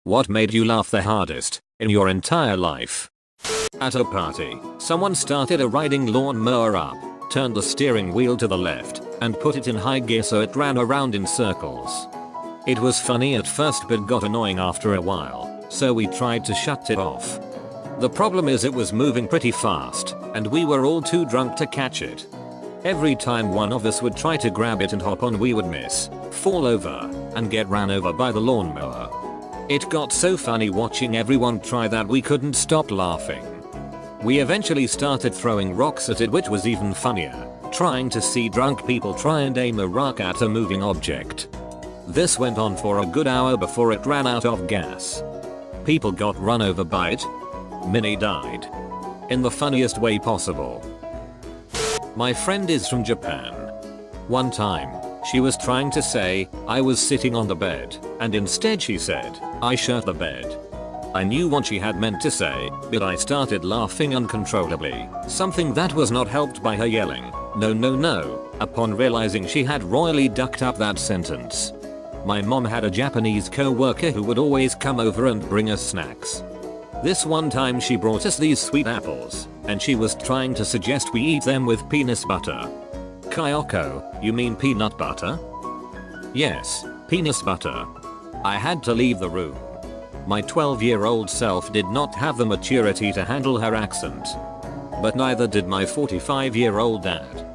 What made you laugh the hardest in your entire life? At a party, someone started a riding lawnmower up, turned the steering wheel to the left, and put it in high gear so it ran around in circles. It was funny at first but got annoying after a while, so we tried to shut it off. The problem is it was moving pretty fast, and we were all too drunk to catch it. Every time one of us would try to grab it and hop on, we would miss, fall over, and get ran over by the lawnmower. It got so funny watching everyone try that we couldn't stop laughing. We eventually started throwing rocks at it, which was even funnier, trying to see drunk people try and aim a rock at a moving object. This went on for a good hour before it ran out of gas. People got run over by it. Minnie died. In the funniest way possible. My friend is from Japan. One time, she was trying to say, I was sitting on the bed, and instead she said, I shut the bed. I knew what she had meant to say, but I started laughing uncontrollably, something that was not helped by her yelling, no no no, upon realizing she had royally ducked up that sentence. My mom had a Japanese co-worker who would always come over and bring us snacks. This one time she brought us these sweet apples, and she was trying to suggest we eat them with penis butter. Kyoko, you mean peanut butter? Yes, penis butter. I had to leave the room. My 12-year-old self did not have the maturity to handle her accent. But neither did my 45-year-old dad.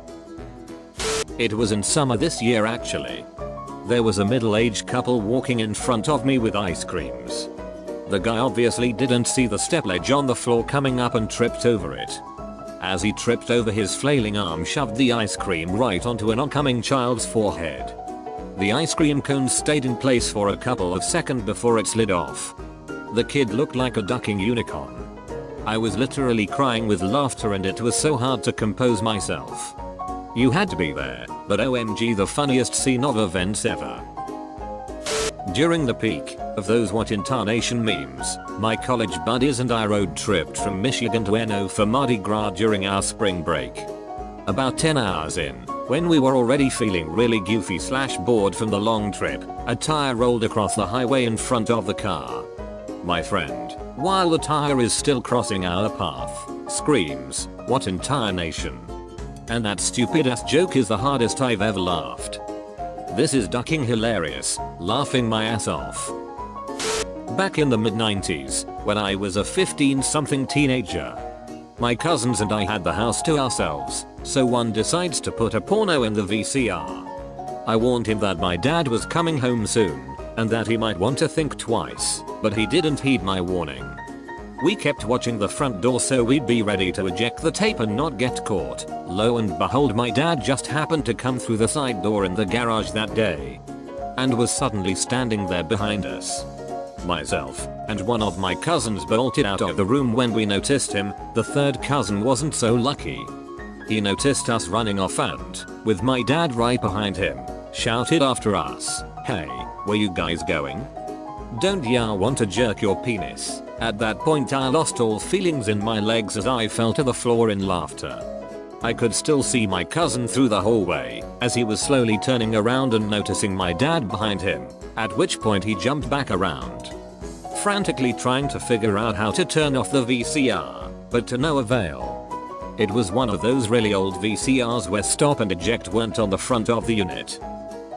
It was in summer this year actually. There was a middle-aged couple walking in front of me with ice creams. The guy obviously didn't see the step ledge on the floor coming up and tripped over it. As he tripped over, his flailing arm shoved the ice cream right onto an oncoming child's forehead. The ice cream cone stayed in place for a couple of seconds before it slid off. The kid looked like a ducking unicorn. I was literally crying with laughter and it was so hard to compose myself. You had to be there, but OMG, the funniest scene of events ever. During the peak of those What in Tarnation memes, my college buddies and I road tripped from Michigan to NO for Mardi Gras during our spring break. About 10 hours in, when we were already feeling really goofy / bored from the long trip, a tire rolled across the highway in front of the car. My friend, while the tire is still crossing our path, screams, "What in tarnation?" And that stupid ass joke is the hardest I've ever laughed. This is ducking hilarious, laughing my ass off. Back in the mid-90s, when I was a 15-something teenager, my cousins and I had the house to ourselves, so one decides to put a porno in the VCR. I warned him that my dad was coming home soon, and that he might want to think twice, but he didn't heed my warning. We kept watching the front door so we'd be ready to eject the tape and not get caught. Lo and behold, my dad just happened to come through the side door in the garage that day, and was suddenly standing there behind us. Myself and one of my cousins bolted out of the room when we noticed him. The third cousin wasn't so lucky. He noticed us running off and, with my dad right behind him, shouted after us, "Hey, where you guys going? Don't ya want to jerk your penis?" At that point I lost all feelings in my legs as I fell to the floor in laughter. I could still see my cousin through the hallway as he was slowly turning around and noticing my dad behind him, at which point he jumped back around, frantically trying to figure out how to turn off the VCR, but to no avail. It was one of those really old VCRs where stop and eject weren't on the front of the unit.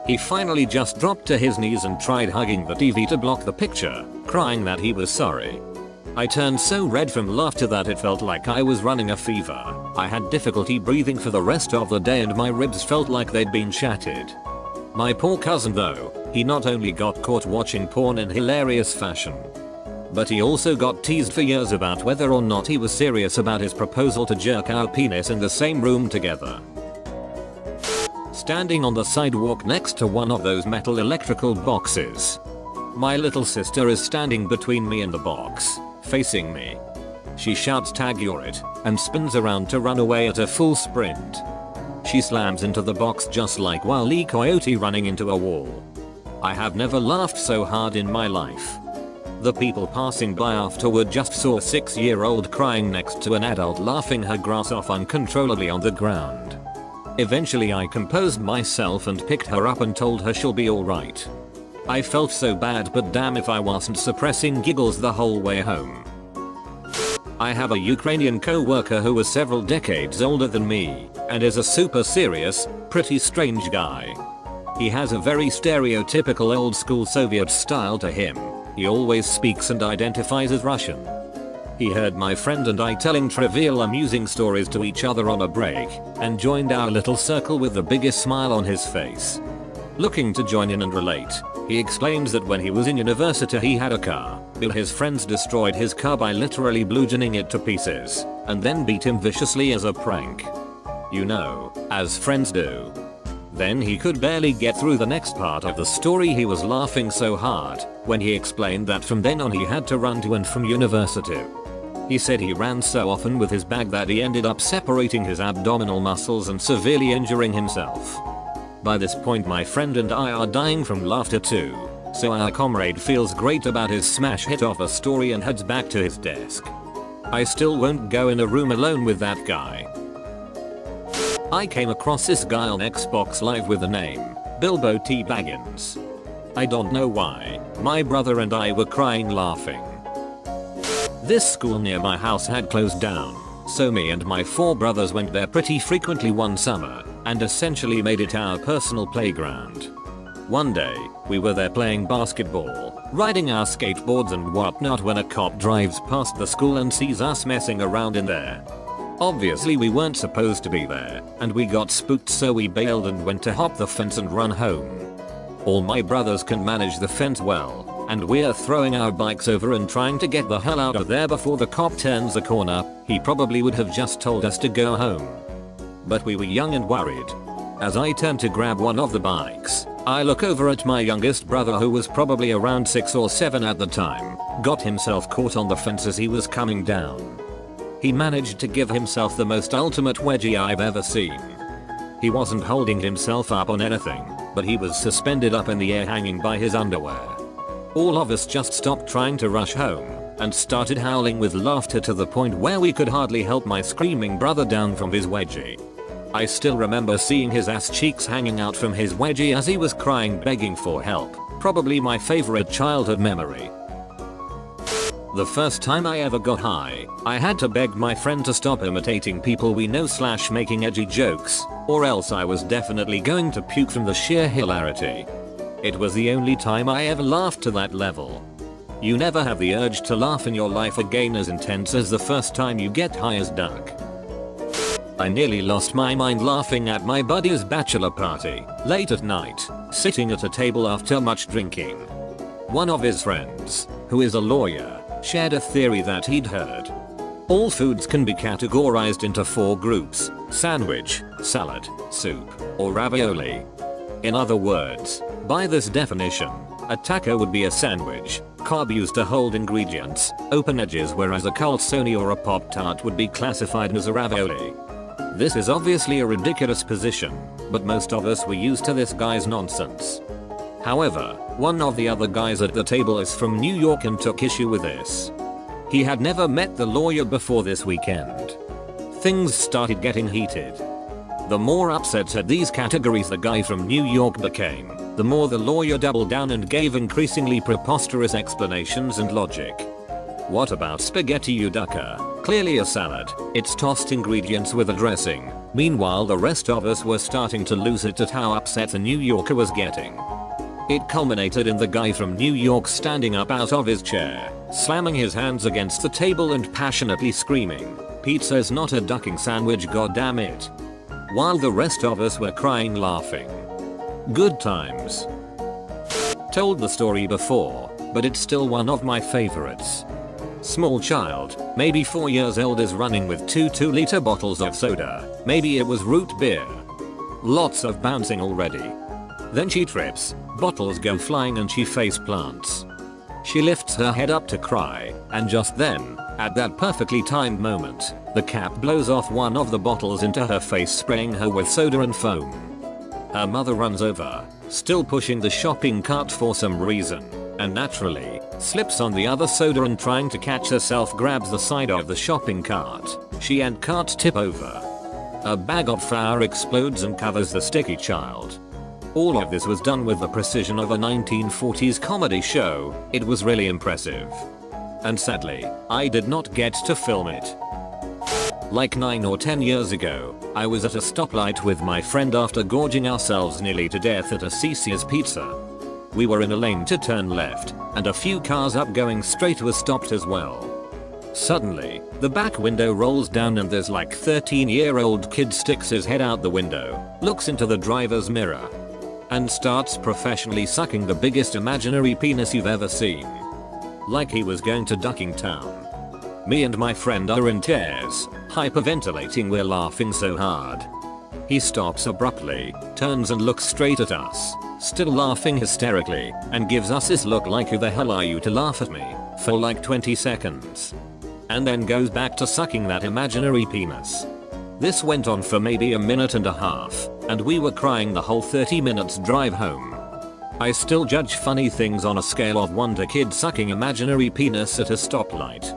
He finally just dropped to his knees and tried hugging the TV to block the picture, crying that he was sorry. I turned so red from laughter that it felt like I was running a fever. I had difficulty breathing for the rest of the day and my ribs felt like they'd been shattered. My poor cousin though, he not only got caught watching porn in hilarious fashion, but he also got teased for years about whether or not he was serious about his proposal to jerk our penis in the same room together. Standing on the sidewalk next to one of those metal electrical boxes. My little sister is standing between me and the box, facing me. She shouts, "Tag, you're it," and spins around to run away at a full sprint. She slams into the box just like Wile E. Coyote running into a wall. I have never laughed so hard in my life. The people passing by afterward just saw a 6-year-old crying next to an adult laughing her grass off uncontrollably on the ground. Eventually I composed myself and picked her up and told her she'll be alright. I felt so bad, but damn if I wasn't suppressing giggles the whole way home. I have a Ukrainian co-worker who was several decades older than me and is a super serious, pretty strange guy. He has a very stereotypical old school Soviet style to him. He always speaks and identifies as Russian. He heard my friend and I telling trivial amusing stories to each other on a break and joined our little circle with the biggest smile on his face. Looking to join in and relate, he explains that when he was in university he had a car, but his friends destroyed his car by literally bludgeoning it to pieces and then beat him viciously as a prank. You know, as friends do. Then he could barely get through the next part of the story. He was laughing so hard when he explained that from then on he had to run to and from university. He said he ran so often with his bag that he ended up separating his abdominal muscles and severely injuring himself. By this point my friend and I are dying from laughter too, so our comrade feels great about his smash hit of a story and heads back to his desk. I still won't go in a room alone with that guy. I came across this guy on Xbox Live with the name Bilbo T. Baggins. I don't know why, my brother and I were crying laughing. This school near my house had closed down, so me and my 4 brothers went there pretty frequently one summer and essentially made it our personal playground. One day, we were there playing basketball, riding our skateboards and whatnot when a cop drives past the school and sees us messing around in there. Obviously we weren't supposed to be there, and we got spooked, so we bailed and went to hop the fence and run home. All my brothers can manage the fence well, and we're throwing our bikes over and trying to get the hell out of there before the cop turns the corner. He probably would have just told us to go home. But we were young and worried. As I turned to grab one of the bikes, I look over at my youngest brother, who was probably around 6 or 7 at the time, got himself caught on the fence as he was coming down. He managed to give himself the most ultimate wedgie I've ever seen. He wasn't holding himself up on anything, but he was suspended up in the air hanging by his underwear. All of us just stopped trying to rush home and started howling with laughter to the point where we could hardly help my screaming brother down from his wedgie. I still remember seeing his ass cheeks hanging out from his wedgie as he was crying, begging for help. Probably my favorite childhood memory. The first time I ever got high, I had to beg my friend to stop imitating people we know / making edgy jokes, or else I was definitely going to puke from the sheer hilarity. It was the only time I ever laughed to that level. You never have the urge to laugh in your life again as intense as the first time you get high as duck. I nearly lost my mind laughing at my buddy's bachelor party, late at night, sitting at a table after much drinking. One of his friends, who is a lawyer, shared a theory that he'd heard. All foods can be categorized into 4 groups: sandwich, salad, soup, or ravioli. In other words, by this definition, a taco would be a sandwich, carb used to hold ingredients, open edges, whereas a calzone or a Pop-Tart would be classified as a ravioli. This is obviously a ridiculous position, but most of us were used to this guy's nonsense. However, one of the other guys at the table is from New York and took issue with this. He had never met the lawyer before this weekend. Things started getting heated. The more upset at these categories the guy from New York became, the more the lawyer doubled down and gave increasingly preposterous explanations and logic. What about spaghetti yuduka? Clearly a salad, it's tossed ingredients with a dressing. Meanwhile the rest of us were starting to lose it at how upset the New Yorker was getting. It culminated in the guy from New York standing up out of his chair, slamming his hands against the table and passionately screaming, "Pizza's not a ducking sandwich, goddammit," while the rest of us were crying laughing. Good times. Told the story before, but it's still one of my favorites. Small child, maybe 4 years old, is running with 2 2-liter bottles of soda. Maybe it was root beer. Lots of bouncing already. Then she trips, bottles go flying and she face plants. She lifts her head up to cry, and just then, at that perfectly timed moment, the cap blows off one of the bottles into her face, spraying her with soda and foam. Her mother runs over, still pushing the shopping cart for some reason, and naturally, slips on the other soda and, trying to catch herself, grabs the side of the shopping cart. She and cart tip over. A bag of flour explodes and covers the sticky child. All of this was done with the precision of a 1940s comedy show. It was really impressive. And sadly, I did not get to film it. Like 9 or 10 years ago, I was at a stoplight with my friend after gorging ourselves nearly to death at a CC's Pizza. We were in a lane to turn left, and a few cars up going straight were stopped as well. Suddenly, the back window rolls down and there's like 13-year-old kid sticks his head out the window, looks into the driver's mirror, and starts professionally sucking the biggest imaginary penis you've ever seen. Like he was going to ducking town. Me and my friend are in tears, hyperventilating, we're laughing so hard. He stops abruptly, turns and looks straight at us, still laughing hysterically, and gives us this look like, who the hell are you to laugh at me, for like 20 seconds. And then goes back to sucking that imaginary penis. This went on for maybe a minute and a half, and we were crying the whole 30 minutes drive home. I still judge funny things on a scale of 1 to kid sucking imaginary penis at a stoplight.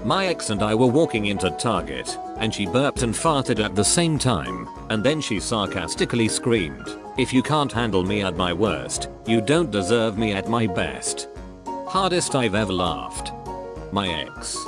My ex and I were walking into Target, and she burped and farted at the same time, and then she sarcastically screamed, "If you can't handle me at my worst, you don't deserve me at my best." Hardest I've ever laughed. My ex.